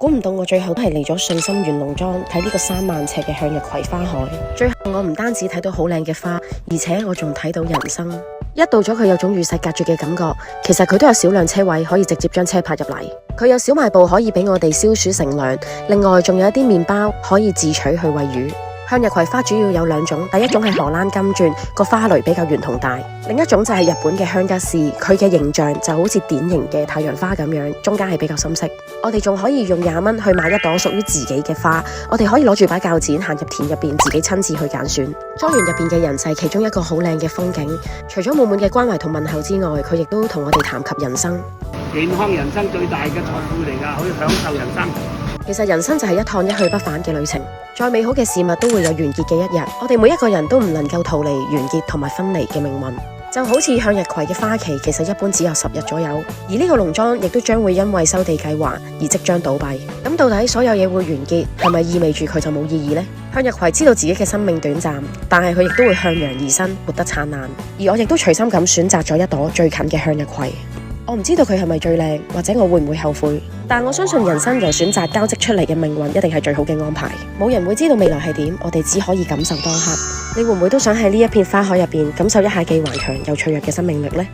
估唔到我最後都係嚟咗信心園農莊睇呢個3萬尺嘅向日葵花海。最後我唔單止睇到好靚嘅花，而且我仲睇到人生。一到咗佢有種與世隔絕嘅感覺，其實佢都有少量車位可以直接將車泊入嚟。佢有小賣部可以俾我哋消暑乘涼，另外仲有一啲麵包可以自取去餵魚。向日葵花主要有2種，第一種係荷蘭金鑽，個花蕾比較圓同大；另一種就係日本嘅香吉士，佢嘅形象就好似典型嘅太陽花咁樣，中間係比較深色。我哋仲可以用20蚊去買一朵屬於自己嘅花，我哋可以攞住把鉸剪行入田入邊，自己親自去揀選。莊園入邊嘅人就係其中一個好靚嘅風景，除咗滿滿嘅關懷同問候之外，佢亦都同我哋談及人生。健康人生最大嘅財富嚟㗎，可以享受人生。其實人生就係一趟一去不返嘅旅程，再美好嘅事物都會有完結嘅一日。我哋每一個人都唔能夠逃離完結同埋分離嘅命運。就好似向日葵嘅花期，其實一般只有10日左右，而呢個農莊亦都將會因為收地計劃而即將倒閉。咁到底所有嘢會完結，係咪意味住佢就冇意義呢？向日葵知道自己嘅生命短暫，但係佢亦都會向陽而生，活得燦爛。而我亦都隨心咁選擇咗一朵最近嘅向日葵。我唔知道佢係咪最靚，或者我會唔會後悔，但我相信人生由選擇交織出嚟嘅命運一定係最好嘅安排。冇人會知道未來係點，我哋只可以感受當刻。你會唔會都想喺呢一片花海入邊感受一下既頑強又脆弱嘅生命力呢？